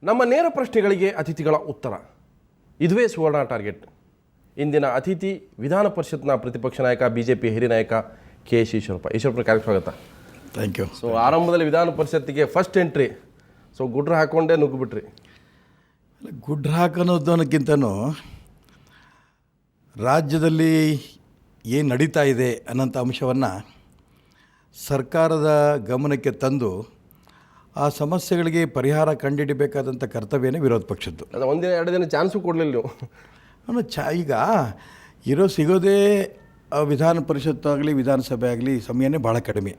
ನಮ್ಮ ನೇರ ಪ್ರಶ್ನೆಗಳಿಗೆ ಅತಿಥಿಗಳ ಉತ್ತರ, ಇದುವೇ ಸುವರ್ಣ ಟಾರ್ಗೆಟ್. ಇಂದಿನ ಅತಿಥಿ ವಿಧಾನ ಪರಿಷತ್ನ ಪ್ರತಿಪಕ್ಷ ನಾಯಕ, ಬಿಜೆಪಿ ಹಿರಿಯ ನಾಯಕ ಕೆ.ಎಸ್. ಈಶ್ವರಪ್ಪ ಕಾರ್ಯಕ್ರಮ ಸ್ವಾಗತ. Thank you. ಸೊ ಆರಂಭದಲ್ಲಿ ವಿಧಾನ ಪರಿಷತ್ತಿಗೆ ಫಸ್ಟ್ ಎಂಟ್ರಿ, ಸೊ ಗುಡ್ರ ಹಾಕೊಂಡೇ ನುಗ್ಗಿಬಿಟ್ರಿ. ಗುಡ್ರ ಹಾಕೋದನ್ನೋದಕ್ಕಿಂತನೂ ರಾಜ್ಯದಲ್ಲಿ ಏನು ನಡೀತಾ ಇದೆ ಅನ್ನೋಂಥ ಅಂಶವನ್ನು ಸರ್ಕಾರದ ಗಮನಕ್ಕೆ ತಂದು ಆ ಸಮಸ್ಯೆಗಳಿಗೆ ಪರಿಹಾರ ಕಂಡುಹಿಡಿಬೇಕಾದಂಥ ಕರ್ತವ್ಯನೇ ವಿರೋಧ ಪಕ್ಷದ್ದು. ಅದು ಒಂದಿನ ಎರಡು ದಿನ ಚಾನ್ಸು ಕೊಡಲಿಲ್ಲ ನೀವು. ಈಗ ಸಿಗೋದೇ ವಿಧಾನ ಪರಿಷತ್ತಾಗಲಿ ವಿಧಾನಸಭೆ ಆಗಲಿ ಸಮಯನೇ ಭಾಳ ಕಡಿಮೆ.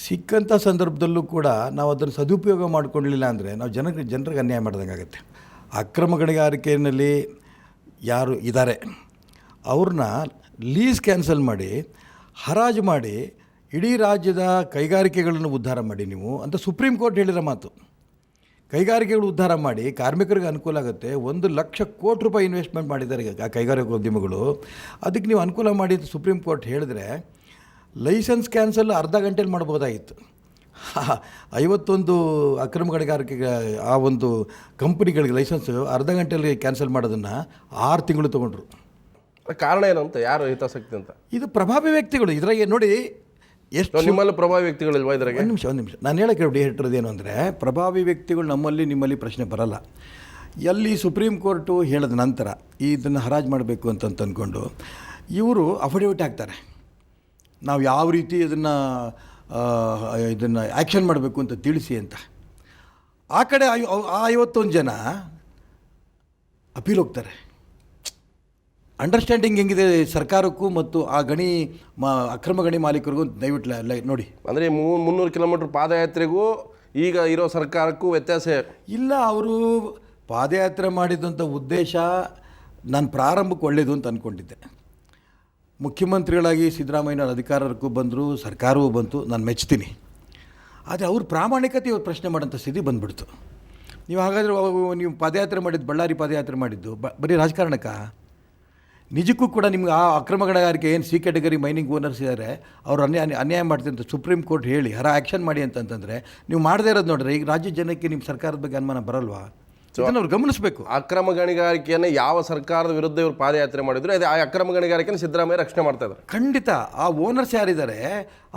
ಸಿಕ್ಕಂಥ ಸಂದರ್ಭದಲ್ಲೂ ಕೂಡ ನಾವು ಅದನ್ನು ಸದುಪಯೋಗ ಮಾಡಿಕೊಳ್ಳಲಿಲ್ಲ ಅಂದರೆ ನಾವು ಜನರಿಗೆ ಅನ್ಯಾಯ ಮಾಡ್ದಂಗೆ ಆಗುತ್ತೆ. ಅಕ್ರಮ ಗಣಿಗಾರಿಕೆಯಲ್ಲಿ ಯಾರು ಇದ್ದಾರೆ ಅವ್ರನ್ನ ಲೀಸ್ ಕ್ಯಾನ್ಸಲ್ ಮಾಡಿ, ಹರಾಜು ಮಾಡಿ, ಇಡೀ ರಾಜ್ಯದ ಕೈಗಾರಿಕೆಗಳನ್ನು ಉದ್ಧಾರ ಮಾಡಿ ನೀವು ಅಂತ ಸುಪ್ರೀಂ ಕೋರ್ಟ್ ಹೇಳಿರೋ ಮಾತು. ಕೈಗಾರಿಕೆಗಳು ಉದ್ಧಾರ ಮಾಡಿ ಕಾರ್ಮಿಕರಿಗೆ ಅನುಕೂಲ ಆಗುತ್ತೆ. 1,00,000 ಕೋಟಿ ರೂಪಾಯಿ ಇನ್ವೆಸ್ಟ್ಮೆಂಟ್ ಮಾಡಿದ್ದಾರೆ ಆ ಕೈಗಾರಿಕೋದ್ಯಮಿಗಳು. ಅದಕ್ಕೆ ನೀವು ಅನುಕೂಲ ಮಾಡಿ ಅಂತ ಸುಪ್ರೀಂ ಕೋರ್ಟ್ ಹೇಳಿದ್ರೆ ಲೈಸೆನ್ಸ್ ಕ್ಯಾನ್ಸಲ್ ಅರ್ಧ ಗಂಟೆಲಿ ಮಾಡ್ಬೋದಾಗಿತ್ತು. 51 ಅಕ್ರಮ ಗಣಿಗಾರಿಕೆಗೆ ಆ ಒಂದು ಕಂಪ್ನಿಗಳಿಗೆ ಲೈಸೆನ್ಸು ಅರ್ಧ ಗಂಟೆಯಲ್ಲಿ ಕ್ಯಾನ್ಸಲ್ ಮಾಡೋದನ್ನು 6 ತಿಂಗಳು ತೊಗೊಂಡ್ರು. ಕಾರಣ ಏನು ಅಂತ, ಯಾರು ಹಿತಾಸಕ್ತಿ ಅಂತ? ಇದು ಪ್ರಭಾವಿ ವ್ಯಕ್ತಿಗಳು. ಇದ್ರಾಗೆ ನೋಡಿ ಎಷ್ಟು ನಿಮ್ಮಲ್ಲಿ ಪ್ರಭಾವಿ ವ್ಯಕ್ತಿಗಳಿಲ್ವಾ ಇದ್ರಾಗೆ? ಒಂದು ನಿಮಿಷ ನಾನು ಹೇಳಕ್ಕೆ ಹೇಳಿರೋದೇನು ಅಂದರೆ, ಪ್ರಭಾವಿ ವ್ಯಕ್ತಿಗಳು ನಿಮ್ಮಲ್ಲಿ ಪ್ರಶ್ನೆ ಬರಲ್ಲ. ಎಲ್ಲಿ ಸುಪ್ರೀಂ ಕೋರ್ಟು ಹೇಳಿದ ನಂತರ ಇದನ್ನು ಹರಾಜು ಮಾಡಬೇಕು ಅಂತ ಅಂದ್ಕೊಂಡು ಇವರು ಅಫಿಡವಿಟ್ ಹಾಕ್ತಾರೆ, ನಾವು ಯಾವ ರೀತಿ ಇದನ್ನು ಆ್ಯಕ್ಷನ್ ಮಾಡಬೇಕು ಅಂತ ತಿಳಿಸಿ ಅಂತ. ಆ ಕಡೆ 51 ಜನ ಅಪೀಲ್ ಹೋಗ್ತಾರೆ. ಅಂಡರ್ಸ್ಟ್ಯಾಂಡಿಂಗ್ ಹೆಂಗಿದೆ ಸರ್ಕಾರಕ್ಕೂ ಮತ್ತು ಆ ಅಕ್ರಮ ಗಣಿ ಮಾಲೀಕರಿಗೂ ದಯವಿಟ್ಟು ನೋಡಿ. ಅಂದರೆ 300 ಕಿಲೋಮೀಟ್ರ್ ಪಾದಯಾತ್ರೆಗೂ ಈಗ ಇರೋ ಸರ್ಕಾರಕ್ಕೂ ವ್ಯತ್ಯಾಸ ಇಲ್ಲ. ಅವರು ಪಾದಯಾತ್ರೆ ಮಾಡಿದಂಥ ಉದ್ದೇಶ ನಾನು ಪ್ರಾರಂಭಕ್ಕೆ ಒಳ್ಳೆಯದು ಅಂತ ಅಂದ್ಕೊಂಡಿದ್ದೆ. ಮುಖ್ಯಮಂತ್ರಿಗಳಾಗಿ ಸಿದ್ದರಾಮಯ್ಯನವ್ರ ಅಧಿಕಾರಕ್ಕೂ ಬಂದರು, ಸರ್ಕಾರವೂ ಬಂತು, ನಾನು ಮೆಚ್ತೀನಿ. ಆದರೆ ಅವ್ರ ಪ್ರಾಮಾಣಿಕತೆ ಇವ್ರು ಪ್ರಶ್ನೆ ಮಾಡೋಂಥ ಸ್ಥಿತಿ ಬಂದುಬಿಡ್ತು. ನೀವು ಹಾಗಾದರೆ ನೀವು ಪಾದಯಾತ್ರೆ ಮಾಡಿದ್ದು, ಬಳ್ಳಾರಿ ಪಾದಯಾತ್ರೆ ಮಾಡಿದ್ದು ಬರೀ ರಾಜಕಾರಣಕ್ಕ? ನಿಜಕ್ಕೂ ಕೂಡ ನಿಮ್ಗೆ ಆ ಅಕ್ರಮ ಗಣಿಗಾರಿಕೆ ಏನು ಸಿ ಕ್ಯಾಟಗರಿ ಮೈನಿಂಗ್ ಓನರ್ಸ್ ಇದ್ದಾರೆ ಅವ್ರು ಅನ್ಯಾಯ ಮಾಡ್ತೀನಿ ಅಂತ ಸುಪ್ರೀಂ ಕೋರ್ಟ್ ಹೇಳಿ ಆ್ಯಕ್ಷನ್ ಮಾಡಿ ಅಂತಂತಂದರೆ ನೀವು ಮಾಡದೇ ಇರೋದು ನೋಡ್ರಿ. ಈಗ ರಾಜ್ಯ ಜನಕ್ಕೆ ನಿಮ್ಮ ಸರ್ಕಾರದ ಬಗ್ಗೆ ಅನುಮಾನ ಬರಲ್ವಾ? ಇದನ್ನು ಅವ್ರು ಗಮನಿಸಬೇಕು. ಅಕ್ರಮ ಗಣಿಗಾರಿಕೆಯನ್ನು ಯಾವ ಸರ್ಕಾರದ ವಿರುದ್ಧ ಇವರು ಪಾದಯಾತ್ರೆ ಮಾಡಿದ್ರು, ಅದೇ ಆ ಅಕ್ರಮ ಗಣಿಗಾರಿಕೆಯನ್ನು ಸಿದ್ದರಾಮಯ್ಯ ರಕ್ಷಣೆ ಮಾಡ್ತಾ ಇದ್ದಾರೆ. ಖಂಡಿತ. ಆ ಓನರ್ಸ್ ಯಾರಿದ್ದಾರೆ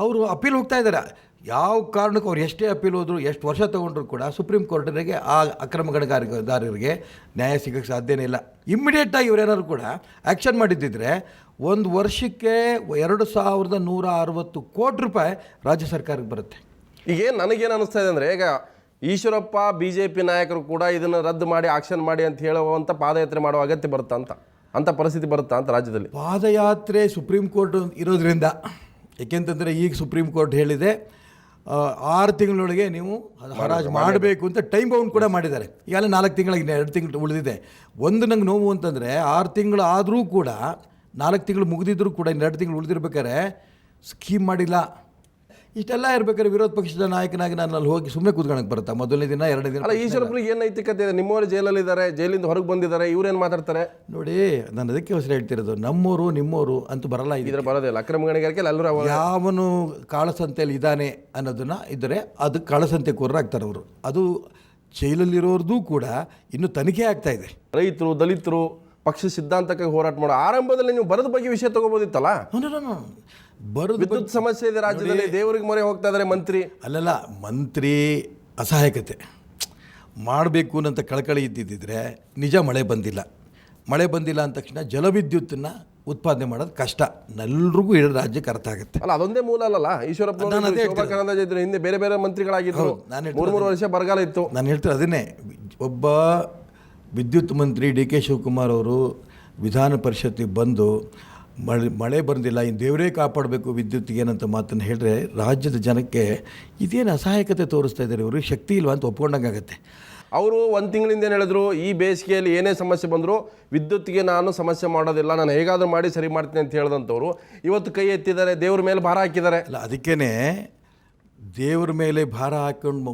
ಅವರು ಅಪೀಲ್ ಹೋಗ್ತಾ ಇದ್ದಾರೆ. ಯಾವ ಕಾರಣಕ್ಕೂ ಅವ್ರು ಎಷ್ಟೇ ಅಪೀಲ್ ಹೋದ್ರು, ಎಷ್ಟು ವರ್ಷ ತೊಗೊಂಡ್ರು ಕೂಡ ಸುಪ್ರೀಂ ಕೋರ್ಟಿಗೆ ಆ ಅಕ್ರಮ ಗಣಿಗಾರಿಕೆದಾರರಿಗೆ ನ್ಯಾಯ ಸಿಗೋಕ್ಕೆ ಸಾಧ್ಯನೇ ಇಲ್ಲ. ಇಮ್ಮಿಡಿಯೇಟಾಗಿ ಇವರೇನಾದ್ರು ಕೂಡ ಆ್ಯಕ್ಷನ್ ಮಾಡಿದ್ದಿದ್ರೆ 1 ವರ್ಷಕ್ಕೆ 2,160 ಕೋಟಿ ರೂಪಾಯಿ ರಾಜ್ಯ ಸರ್ಕಾರಕ್ಕೆ ಬರುತ್ತೆ. ಈಗೇನು ನನಗೇನು ಅನ್ನಿಸ್ತಾ ಇದೆ ಅಂದರೆ, ಈಗ ಈಶ್ವರಪ್ಪ BJP ನಾಯಕರು ಕೂಡ ಇದನ್ನು ರದ್ದು ಮಾಡಿ ಆಕ್ಷನ್ ಮಾಡಿ ಅಂತ ಹೇಳುವಂಥ ಪಾದಯಾತ್ರೆ ಮಾಡುವ ಅಗತ್ಯ ಬರುತ್ತಾ ಅಂತ ಪರಿಸ್ಥಿತಿ ಬರುತ್ತಾ ಅಂತ ರಾಜ್ಯದಲ್ಲಿ? ಪಾದಯಾತ್ರೆ ಸುಪ್ರೀಂ ಕೋರ್ಟ್ ಇರೋದ್ರಿಂದ, ಏಕೆಂತಂದರೆ ಈಗ ಸುಪ್ರೀಂ ಕೋರ್ಟ್ ಹೇಳಿದೆ 6 ತಿಂಗಳೊಳಗೆ ನೀವು ಹರಾಜು ಮಾಡಬೇಕು ಅಂತ ಟೈಮ್ ಬೌಂಡ್ ಕೂಡ ಮಾಡಿದ್ದಾರೆ. ಈಗಾಗಲೇ 4 ತಿಂಗಳಿಗೆ 2 ತಿಂಗಳು ಉಳಿದಿದೆ. ನಂಗೆ ನೋವು ಅಂತಂದರೆ 6 ತಿಂಗಳು ಆದರೂ ಕೂಡ 4 ತಿಂಗಳು ಮುಗಿದಿದ್ರು ಕೂಡ 2 ತಿಂಗಳು ಉಳಿದಿರ್ಬೇಕಾದ್ರೆ ಸ್ಕೀಮ್ ಮಾಡಿಲ್ಲ. ಇಷ್ಟೆಲ್ಲ ಇರ್ಬೇಕಾದ್ರೆ ವಿರೋಧ ಪಕ್ಷದ ನಾಯಕನಾಗಿ ನಾನು ಅಲ್ಲಿ ಹೋಗಿ ಸುಮ್ಮನೆ ಕೂತ್ಕೊಳ್ಳೋಕೆ ಬರುತ್ತಾ? ಮೊದಲನೇ ದಿನ 2ನೇ ದಿನ ಅಲ್ಲ, ಈಶ್ವರಪ್ಪರಿಗೆ ಏನು ನೈತಿಕತೆ ಇದೆ? ನಿಮ್ಮವರು ಜೈಲಲ್ಲಿದ್ದಾರೆ, ಜೈಲಿಂದ ಹೊರಗೆ ಬಂದಿದ್ದಾರೆ, ಇವ್ರೇನು ಮಾತಾಡ್ತಾರೆ ನೋಡಿ. ನಾನು ಅದಕ್ಕೆ ಹೊಸ ಹೇಳ್ತಿರೋದು, ನಮ್ಮವರು ನಿಮ್ಮವರು ಅಂತೂ ಬರಲ್ಲ. ಇದ್ರೆ ಬರೋದಿಲ್ಲ. ಅಕ್ರಮ ಗಣಿಗಾರಿಕೆ ಎಲ್ಲರೂ ಯಾವನು ಕಾಳಸಂತೆಯಲ್ಲಿ ಇದ್ದಾನೆ ಅನ್ನೋದನ್ನು ಇದ್ದರೆ ಅದು ಕಾಳಸಂತೆ ಕೋರರಾಗ್ತಾರೆ ಅವರು. ಅದು ಜೈಲಲ್ಲಿರೋರ್ದು ಕೂಡ ಇನ್ನೂ ತನಿಖೆ ಆಗ್ತಾ ಇದೆ. ರೈತರು, ದಲಿತರು, ಪಕ್ಷ ಸಿದ್ಧಾಂತಕ್ಕೆ ಹೋರಾಟ ಮಾಡೋ ಆರಂಭದಲ್ಲಿ ನೀವು ಬರದ ಬಗ್ಗೆ ವಿಷಯ ತಗೋಬೋದಿತ್ತಲ್ಲ. ವಿದ್ಯುತ್ ಸಮಸ್ಯೆ ಇದೆ ರಾಜ್ಯದಲ್ಲಿ, ದೇವರಿಗೆ ಮೊರೆ ಹೋಗ್ತಾ ಇದ್ದಾರೆ ಮಂತ್ರಿ. ಅಲ್ಲಲ್ಲ, ಮಂತ್ರಿ ಅಸಹಾಯಕತೆ ಮಾಡಬೇಕು ಅನ್ನೋಂಥ ಕಳಕಳಿ ಇದ್ದಿದ್ದರೆ ನಿಜ ಮಳೆ ಬಂದಿಲ್ಲ ಅಂದ ತಕ್ಷಣ ಜಲವಿದ್ಯುತ್ತನ್ನು ಉತ್ಪಾದನೆ ಮಾಡೋದು ಕಷ್ಟ. ಎಲ್ಲರಿಗೂ ಇಡೀ ರಾಜ್ಯಕ್ಕೆ ಅರ್ಥ ಆಗುತ್ತೆ. ಅಲ್ಲ, ಅದೊಂದೇ ಮೂಲ ಅಲ್ಲಲ್ಲ. ಈಶ್ವರಪ್ಪ ಇದ್ರು, ಹಿಂದೆ ಬೇರೆ ಬೇರೆ ಮಂತ್ರಿಗಳಾಗಿದ್ರು. 3 ವರ್ಷ ಬರಗಾಲ ಇತ್ತು. ನಾನು ಹೇಳ್ತೀನಿ ಅದನ್ನೇ. ಒಬ್ಬ ವಿದ್ಯುತ್ ಮಂತ್ರಿ DK ಶಿವಕುಮಾರ್ ಅವರು ವಿಧಾನ ಪರಿಷತ್ತಿಗೆ ಬಂದು ಮಳೆ ಬಂದಿಲ್ಲ, ಇನ್ನು ದೇವರೇ ಕಾಪಾಡಬೇಕು ವಿದ್ಯುತ್ತಿಗೆ ಏನಂತ ಮಾತನ್ನು ಹೇಳಿದ್ರೆ ರಾಜ್ಯದ ಜನಕ್ಕೆ ಇದೇನು ಅಸಹಾಯಕತೆ ತೋರಿಸ್ತಾ ಇದ್ದಾರೆ, ಇವರು ಶಕ್ತಿ ಇಲ್ವಾ ಅಂತ ಒಪ್ಕೊಂಡಂಗಾಗತ್ತೆ. ಅವರು 1 ತಿಂಗಳಿಂದ ಏನು ಹೇಳಿದ್ರು, ಈ ಬೇಸಿಗೆಯಲ್ಲಿ ಏನೇ ಸಮಸ್ಯೆ ಬಂದರೂ ವಿದ್ಯುತ್ತಿಗೆ ನಾನು ಸಮಸ್ಯೆ ಮಾಡೋದಿಲ್ಲ, ನಾನು ಹೇಗಾದರೂ ಮಾಡಿ ಸರಿ ಮಾಡ್ತೀನಿ ಅಂತ ಹೇಳಿದಂಥವ್ರು ಇವತ್ತು ಕೈ ಎತ್ತಿದ್ದಾರೆ, ದೇವ್ರ ಮೇಲೆ ಭಾರ ಹಾಕಿದ್ದಾರೆ. ಅಲ್ಲ, ಅದಕ್ಕೇ ದೇವ್ರ ಮೇಲೆ ಭಾರ ಹಾಕೊಂಡು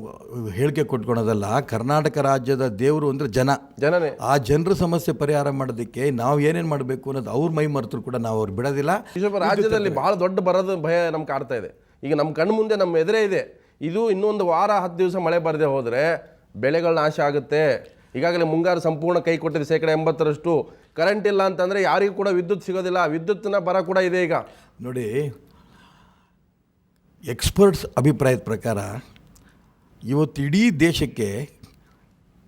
ಹೇಳಿಕೆ ಕೊಟ್ಕೊಳೋದಲ್ಲ. ಕರ್ನಾಟಕ ರಾಜ್ಯದ ದೇವರು ಅಂದರೆ ಜನನೇ. ಆ ಜನರ ಸಮಸ್ಯೆ ಪರಿಹಾರ ಮಾಡೋದಕ್ಕೆ ನಾವು ಏನೇನು ಮಾಡಬೇಕು ಅನ್ನೋದು ಅವ್ರ ಮೈ ಮರೆತರು ಕೂಡ ನಾವು ಅವ್ರು ಬಿಡೋದಿಲ್ಲ. ರಾಜ್ಯದಲ್ಲಿ ಭಾಳ ದೊಡ್ಡ ಬರದ ಭಯ ನಮ್ಗೆ ಕಾಡ್ತಾ ಇದೆ. ಈಗ ನಮ್ಮ ಕಣ್ಣು ಮುಂದೆ ನಮ್ಮ ಎದುರೇ ಇದೆ. ಇದು ಇನ್ನೊಂದು ವಾರ 10 ದಿವಸ ಮಳೆ ಬರದೆ ಹೋದರೆ ಬೆಳೆಗಳ ನಾಶ ಆಗುತ್ತೆ. ಈಗಾಗಲೇ ಮುಂಗಾರು ಸಂಪೂರ್ಣ ಕೈ ಕೊಟ್ಟಿದೆ, 80% ಕರೆಂಟ್ ಇಲ್ಲ ಅಂತಂದರೆ ಯಾರಿಗೂ ಕೂಡ ವಿದ್ಯುತ್ ಸಿಗೋದಿಲ್ಲ. ವಿದ್ಯುತ್ತಿನ ಬರ ಕೂಡ ಇದೆ ಈಗ. ನೋಡಿ, ಎಕ್ಸ್ಪರ್ಟ್ಸ್ ಅಭಿಪ್ರಾಯದ ಪ್ರಕಾರ ಇವತ್ತು ಇಡೀ ದೇಶಕ್ಕೆ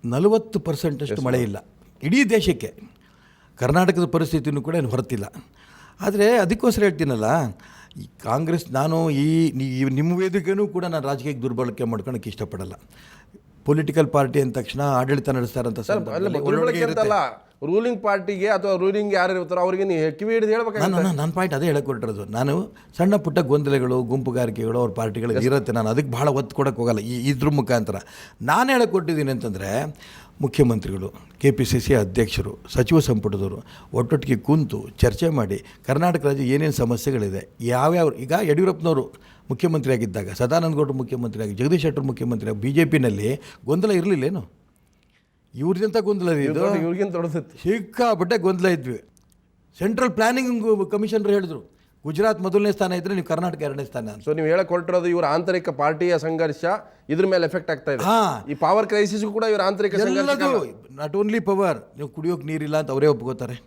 40% ಮಳೆ ಇಲ್ಲ. ಇಡೀ ದೇಶಕ್ಕೆ. ಕರ್ನಾಟಕದ ಪರಿಸ್ಥಿತಿನೂ ಕೂಡ ಏನು ಹೊರತಿಲ್ಲ. ಆದರೆ ಅದಕ್ಕೋಸ್ಕರ ಹೇಳ್ತೀನಲ್ಲ, ಈ ಕಾಂಗ್ರೆಸ್, ನಾನು ನಿಮ್ಮ ವೇದಿಕೆಯೂ ಕೂಡ ನಾನು ರಾಜಕೀಯಕ್ಕೆ ದುರ್ಬಳಕೆ ಮಾಡ್ಕೊಳಕ್ಕೆ ಇಷ್ಟಪಡಲ್ಲ. ಪೊಲಿಟಿಕಲ್ ಪಾರ್ಟಿ ಅಂದ ತಕ್ಷಣ ಆಡಳಿತ ನಡೆಸ್ತಾರಂತ ರೂಲಿಂಗ್ ಪಾರ್ಟಿಗೆ ಅಥವಾ ರೂಲಿಂಗ್ ಯಾರು ಇರ್ತಾರೋ ಅವ್ರಿಗೆ ಕಿವಿ ಹಿಡಿದು ಹೇಳ್ಬೇಕು. ನನ್ನ ಪಾಯಿಂಟ್ ಅದೇ ಹೇಳಕ್ಕೆ ಹೊರಟಿರೋದು. ನಾನು ಸಣ್ಣ ಪುಟ್ಟ ಗೊಂದಲಗಳು, ಗುಂಪುಗಾರಿಕೆಗಳು ಅವ್ರ ಪಾರ್ಟಿಗಳಿಗೆ ಇರುತ್ತೆ. ನಾನು ಅದಕ್ಕೆ ಭಾಳ ಒತ್ತು ಕೊಡೋಕ್ಕೆ ಹೋಗಲ್ಲ. ಇದ್ರ ಮುಖಾಂತರ ನಾನು ಹೇಳಕ್ಕೆ ಕೊಟ್ಟಿದ್ದೀನಿ ಅಂತಂದರೆ, ಮುಖ್ಯಮಂತ್ರಿಗಳು, KPCC ಅಧ್ಯಕ್ಷರು, ಸಚಿವ ಸಂಪುಟದವರು ಒಟ್ಟೊಟ್ಟಿಗೆ ಕೂತು ಚರ್ಚೆ ಮಾಡಿ ಕರ್ನಾಟಕ ರಾಜ್ಯ ಏನೇನು ಸಮಸ್ಯೆಗಳಿದೆ, ಯಾವ್ಯಾವ, ಈಗ ಯಡಿಯೂರಪ್ಪನವರು ಮುಖ್ಯಮಂತ್ರಿ ಆಗಿದ್ದಾಗ, ಸದಾನಂದ ಗೌಡರು ಮುಖ್ಯಮಂತ್ರಿ ಆಗಿ, ಜಗದೀಶ್ ಶೆಟ್ಟರ್ ಮುಖ್ಯಮಂತ್ರಿ ಆಗಿ, BJPನಲ್ಲಿ ಗೊಂದಲ ಇರಲಿಲ್ಲೇನು? ಇವ್ರದಂತ ಗೊಂದಲ ಇದು, ಇವ್ರಿಗಿಂತ ದೊಡ್ಡದಿತ್ತು. ಸಿಕ್ಕಾಪಟ್ಟೆ ಗೊಂದಲ ಇದ್ವಿ. ಸೆಂಟ್ರಲ್ ಪ್ಲಾನಿಂಗ್ ಕಮಿಷನರ್ ಹೇಳಿದ್ರು, ಗುಜರಾತ್ ಮೊದಲನೇ ಸ್ಥಾನ ಇದ್ದರೆ ನೀವು ಕರ್ನಾಟಕ 2ನೇ ಸ್ಥಾನ ಅಂತ. ಸೊ ನೀವು ಹೇಳಕ್ ಹೊರಟಿರೋದು ಇವರ ಆಂತರಿಕ ಪಾರ್ಟಿಯ ಸಂಘರ್ಷ ಇದ್ರ ಮೇಲೆ ಎಫೆಕ್ಟ್ ಆಗ್ತಾ ಇದೆ. ಈ ಪವರ್ ಕ್ರೈಸಿಸ್ ಕೂಡ ಇವರ ಆಂತರಿಕ ಎಲ್ಲದು. ನಾಟ್ ಓನ್ಲಿ ಪವರ್, ನೀವು ಕುಡಿಯೋಕೆ ನೀರಿಲ್ಲ ಅಂತ ಅವರೇ ಒಪ್ಕೋತಾರೆ,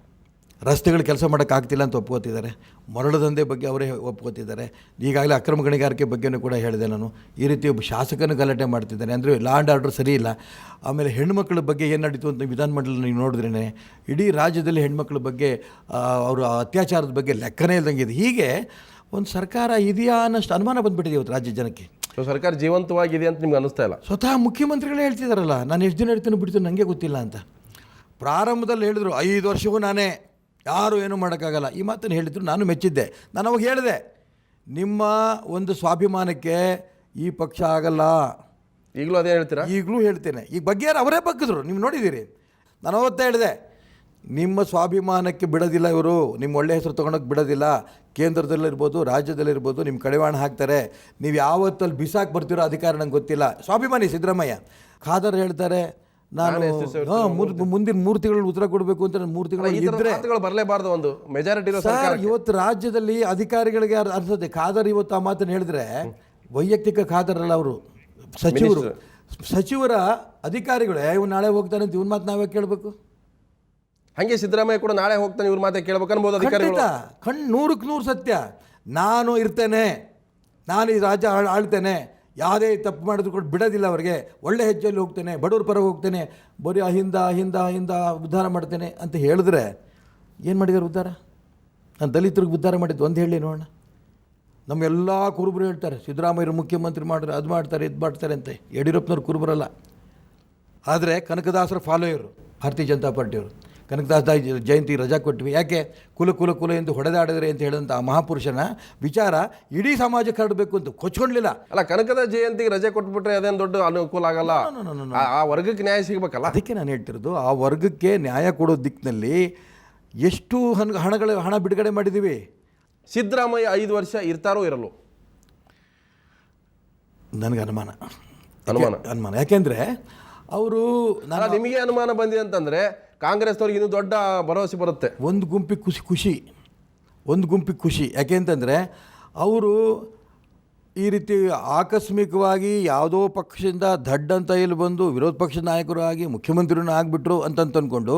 ರಸ್ತೆಗಳು ಕೆಲಸ ಮಾಡೋಕ್ಕಾಗ್ತಿಲ್ಲ ಅಂತ ಒಪ್ಕೋತಿದ್ದಾರೆ, ಮರಳು ದಂಧೆ ಬಗ್ಗೆ ಅವರೇ ಒಪ್ಕೋತಿದ್ದಾರೆ. ಈಗಾಗಲೇ ಅಕ್ರಮ ಗಣಿಗಾರಿಕೆ ಬಗ್ಗೆನೂ ಕೂಡ ಹೇಳಿದೆ ನಾನು. ಈ ರೀತಿ ಒಬ್ಬ ಶಾಸಕನ ಗಲಾಟೆ ಮಾಡ್ತಿದ್ದಾನೆ ಅಂದರೆ ಲಾ ಆ್ಯಂಡ್ ಆರ್ಡರ್ ಸರಿ ಇಲ್ಲ. ಆಮೇಲೆ ಹೆಣ್ಮಕ್ಳ ಬಗ್ಗೆ ಏನು ನಡೀತು ಅಂತ ವಿಧಾನಮಂಡಲ ನೀವು ನೋಡಿದ್ರೇ ಇಡೀ ರಾಜ್ಯದಲ್ಲಿ ಹೆಣ್ಮಕ್ಳ ಬಗ್ಗೆ, ಅವರ ಅತ್ಯಾಚಾರದ ಬಗ್ಗೆ ಲೆಕ್ಕನೇ ಇಲ್ದಂಗಿದೆ. ಹೀಗೆ ಒಂದು ಸರ್ಕಾರ ಇದೆಯಾ ಅನ್ನೋಷ್ಟು ಅನುಮಾನ ಬಂದುಬಿಟ್ಟಿದೆ ಇವತ್ತು ರಾಜ್ಯ ಜನಕ್ಕೆ. ಸೊ ಸರ್ಕಾರ ಜೀವಂತವಾಗಿದೆ ಅಂತ ನಿಮ್ಗೆ ಅನ್ನಿಸ್ತಾ ಇಲ್ಲ? ಸ್ವತಃ ಮುಖ್ಯಮಂತ್ರಿಗಳೇ ಹೇಳ್ತಿದ್ದಾರಲ್ಲ, ನಾನು ಎಷ್ಟು ದಿನ ಹೇಳ್ತೀನಿ ಬಿಡ್ತೀನಿ ನನಗೆ ಗೊತ್ತಿಲ್ಲ ಅಂತ. ಪ್ರಾರಂಭದಲ್ಲಿ ಹೇಳಿದ್ರು 5 ವರ್ಷವೂ ನಾನೇ, ಯಾರು ಏನೂ ಮಾಡೋಕ್ಕಾಗಲ್ಲ, ಈ ಮಾತನ್ನು ಹೇಳಿದ್ರು. ನಾನು ಮೆಚ್ಚಿದ್ದೆ. ನಾನು ಅವಾಗ ಹೇಳಿದೆ, ನಿಮ್ಮ ಒಂದು ಸ್ವಾಭಿಮಾನಕ್ಕೆ ಈ ಪಕ್ಷ ಆಗಲ್ಲ. ಈಗಲೂ ಅದೇ ಹೇಳ್ತೀರಾ? ಈಗಲೂ ಹೇಳ್ತೇನೆ. ಈಗ ಬಗ್ಗೆ ಅವರೇ ಬಗ್ಗಿದ್ರು, ನೀವು ನೋಡಿದ್ದೀರಿ. ನಾನು ಅವತ್ತೇ ಹೇಳಿದೆ, ನಿಮ್ಮ ಸ್ವಾಭಿಮಾನಕ್ಕೆ ಬಿಡೋದಿಲ್ಲ ಇವರು, ನಿಮ್ಮ ಒಳ್ಳೆಯ ಹೆಸರು ತೊಗೊಳಕ್ಕೆ ಬಿಡೋದಿಲ್ಲ. ಕೇಂದ್ರದಲ್ಲಿರ್ಬೋದು, ರಾಜ್ಯದಲ್ಲಿರ್ಬೋದು ನಿಮ್ಮ ಕಡಿವಾಣ ಹಾಕ್ತಾರೆ. ನೀವು ಯಾವತ್ತಲ್ಲಿ ಬಿಸಾಕ್ ಬರ್ತೀರೋ ಅಧಿಕಾರ ನಂಗೆ ಗೊತ್ತಿಲ್ಲ. ಸ್ವಾಭಿಮಾನಿ ಸಿದ್ದರಾಮಯ್ಯ. ಖಾದರ್ ಹೇಳ್ತಾರೆ, ನಾನು ಮುಂದಿನ 3 ತಿಂಗಳು ಉತ್ತರ ಕೊಡಬೇಕು ಅಂತ. 3 ತಿಂಗಳು ಇದ್ದರೆ ಬರಲೇಬಾರ್ದು ಒಂದು ಮೆಜಾರಿಟಿ. ಇವತ್ತು ರಾಜ್ಯದಲ್ಲಿ ಅಧಿಕಾರಿಗಳಿಗೆ ಅನ್ಸುತ್ತೆ, ಖಾದರ್ ಇವತ್ತು ಆ ಮಾತನ್ನು ಹೇಳಿದ್ರೆ, ವೈಯಕ್ತಿಕ ಖಾದರ್ ಅಲ್ಲ ಅವರು, ಸಚಿವರ ಅಧಿಕಾರಿಗಳೇ ಇವ್ನು ನಾಳೆ ಹೋಗ್ತಾನೆ ಅಂತ ಇವನ್ ಮಾತು ನಾವೇ ಕೇಳಬೇಕು. ಹಾಗೆ ಸಿದ್ದರಾಮಯ್ಯ ಕೂಡ ನಾಳೆ ಹೋಗ್ತಾನೆ ಇವ್ರ ಮಾತೆ ಕೇಳ್ಬೇಕು ಅನ್ಬೋದು ಅಧಿಕಾರಿಗಳು. 100ಕ್ಕೆ 100 ಸತ್ಯ. ನಾನು ಇರ್ತೇನೆ, ನಾನು ಈ ರಾಜ್ಯ ಆಳ್ತೇನೆ, ಯಾವುದೇ ತಪ್ಪು ಮಾಡಿದ್ರು ಕೂಡ ಬಿಡೋದಿಲ್ಲ ಅವರಿಗೆ, ಒಳ್ಳೆ ಹೆಜ್ಜೆಯಲ್ಲಿ ಹೋಗ್ತೇನೆ, ಬಡವ್ರ ಪರ ಹೋಗ್ತೇನೆ, ಬರೀ ಹಿಂದ ಉದ್ಧಾರ ಮಾಡ್ತೇನೆ ಅಂತ ಹೇಳಿದ್ರೆ ಏನು ಮಾಡಿದ್ದಾರೆ ಉದ್ಧಾರ? ನಾನು ದಲಿತರಿಗೆ ಉದ್ಧಾರ ಮಾಡಿದ್ದು ಒಂದು ಹೇಳಿ ನೋಡೋಣ. ನಮ್ಮೆಲ್ಲ ಕುರುಬರು ಹೇಳ್ತಾರೆ ಸಿದ್ದರಾಮಯ್ಯರು ಮುಖ್ಯಮಂತ್ರಿ ಮಾಡಿದ್ರೆ ಅದು ಮಾಡ್ತಾರೆ ಇದು ಮಾಡ್ತಾರೆ ಅಂತ. ಯಡಿಯೂರಪ್ಪನವ್ರು ಕುರುಬರಲ್ಲ. ಆದರೆ ಕನಕದಾಸರ ಫಾಲೋಯರು ಭಾರತೀಯ ಜನತಾ ಪಾರ್ಟಿಯವರು. ಕನಕದಾಸ ಜಯಂತಿ ರಜಾ ಕೊಟ್ವಿ. ಯಾಕೆ? ಕುಲ ಎಂದು ಹೊಡೆದಾಡಿದ್ರೆ ಅಂತ ಹೇಳಿದಂಥ ಆ ಮಹಾಪುರುಷನ ವಿಚಾರ ಇಡೀ ಸಮಾಜಕ್ಕೆ ಹರಡಬೇಕು ಅಂತ ಕೊಚ್ಕೊಳ್ಳಲಿಲ್ಲ. ಅಲ್ಲ, ಕನಕದಾಸ ಜಯಂತಿಗೆ ರಜೆ ಕೊಟ್ಬಿಟ್ರೆ ಅದೇನು ದೊಡ್ಡ ಅನುಕೂಲ ಆಗಲ್ಲ. ಆ ವರ್ಗಕ್ಕೆ ನ್ಯಾಯ ಸಿಗಬೇಕಲ್ಲ. ಅದಕ್ಕೆ ನಾನು ಹೇಳ್ತಿರೋದು, ಆ ವರ್ಗಕ್ಕೆ ನ್ಯಾಯ ಕೊಡೋ ದಿಕ್ಕಿನಲ್ಲಿ ಎಷ್ಟು ಹಣ ಬಿಡುಗಡೆ ಮಾಡಿದ್ದೀವಿ. ಸಿದ್ದರಾಮಯ್ಯ 5 ವರ್ಷ ಇರ್ತಾರೋ ಇರಲು ನನಗೆ ಅನುಮಾನ. ಯಾಕೆಂದರೆ ಅವರು, ನಿಮಗೆ ಅನುಮಾನ ಬಂದಿದೆ ಅಂತಂದರೆ ಕಾಂಗ್ರೆಸ್ನವ್ರಿಗೆ ಇನ್ನೂ ದೊಡ್ಡ ಭರವಸೆ ಬರುತ್ತೆ. ಒಂದು ಗುಂಪಿಗೆ ಖುಷಿ. ಯಾಕೆ ಅಂತಂದರೆ ಅವರು ಈ ರೀತಿ ಆಕಸ್ಮಿಕವಾಗಿ ಯಾವುದೋ ಪಕ್ಷದಿಂದ ದಡ್ಡ ಅಂತ ಇಲ್ಲಿ ಬಂದು ವಿರೋಧ ಪಕ್ಷದ ನಾಯಕರು ಆಗಿ ಮುಖ್ಯಮಂತ್ರಿನೂ ಆಗಿಬಿಟ್ರು ಅಂತ ಅಂದ್ಕೊಂಡು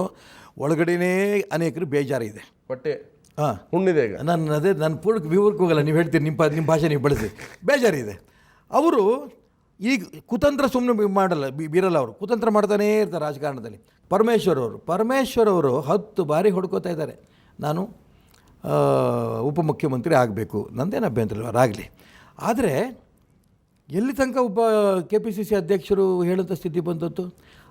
ಒಳಗಡೆನೇ ಅನೇಕರು ಬೇಜಾರಿದೆ. ಹೊಟ್ಟೆ ಹುಣ್ಣಿದೆ. ಈಗ ನಾನು ಪೂರ್ಣ ವಿವರಕ್ಕೆ ಹೋಗಲ್ಲ, ನೀವು ಹೇಳ್ತೀರಿ, ನಿಮ್ಮ ಭಾಷೆ ನೀವು ಬಳಸಿ. ಬೇಜಾರಿದೆ. ಅವರು ಈಗ ಕುತಂತ್ರ ಸುಮ್ಮನೆ ಮಾಡಲ್ಲ, ಬೀರಲ್ಲ. ಅವರು ಕುತಂತ್ರ ಮಾಡ್ತಾನೇ ಇರ್ತಾರೆ ರಾಜಕಾರಣದಲ್ಲಿ. ಪರಮೇಶ್ವರ್ ಅವರು 10 ಬಾರಿ ಹೊಡ್ಕೋತಾ ಇದ್ದಾರೆ, ನಾನು ಉಪಮುಖ್ಯಮಂತ್ರಿ ಆಗಬೇಕು, ನಂದೇನು ಅಭ್ಯಂತರ ಆಗಲಿ. ಆದರೆ ಎಲ್ಲಿ ತನಕ KPCC ಅಧ್ಯಕ್ಷರು ಹೇಳೋಂಥ ಸ್ಥಿತಿ ಬಂದದ್ದು?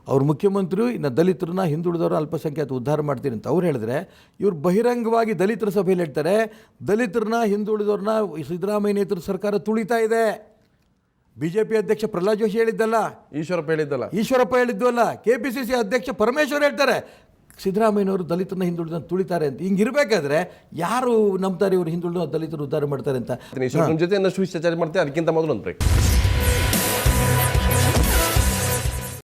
ಅವ್ರು ಮುಖ್ಯಮಂತ್ರಿ ಇನ್ನು ದಲಿತರನ್ನ, ಹಿಂದುಳಿದವರು, ಅಲ್ಪಸಂಖ್ಯಾತ ಉದ್ಧಾರ ಮಾಡ್ತೀನಿ ಅಂತ ಅವ್ರು ಹೇಳಿದ್ರೆ, ಇವ್ರು ಬಹಿರಂಗವಾಗಿ ದಲಿತರ ಸಭೆಯಲ್ಲಿ ಹೇಳ್ತಾರೆ, ದಲಿತರನ್ನ, ಹಿಂದುಳಿದವ್ರನ್ನ ಸಿದ್ದರಾಮಯ್ಯ ನೇತೃತ್ವದ ಸರ್ಕಾರ ತುಳಿತಾ ಇದೆ. BJP ಅಧ್ಯಕ್ಷ ಪ್ರಹ್ಲಾದ್ ಜೋಶಿ ಹೇಳಿದ್ದಲ್ಲ, ಈಶ್ವರಪ್ಪ ಹೇಳಿದ್ವಲ್ಲ, KPCC ಅಧ್ಯಕ್ಷ ಪರಮೇಶ್ವರ್ ಹೇಳ್ತಾರೆ ಸಿದ್ದರಾಮಯ್ಯನವರು ದಲಿತರನ್ನ ಹಿಂದುಳಿದ ತುಳಿತಾರೆ ಅಂತ. ಹಿಂಗಿರಬೇಕಾದ್ರೆ ಯಾರು ನಂಬ್ತಾರೆ ಇವರು ಹಿಂದುಳಿದ ದಲಿತರು ಉದ್ಧಾರ ಮಾಡ್ತಾರೆ ಅಂತ? ಜೊತೆ ಇನ್ನಷ್ಟು ವಿಷಯ ಚರ್ಚೆ ಮಾಡ್ತೀವಿ. ಅದಕ್ಕಿಂತ ಮೊದಲು ಒಂದು ಬ್ರೇಕ್.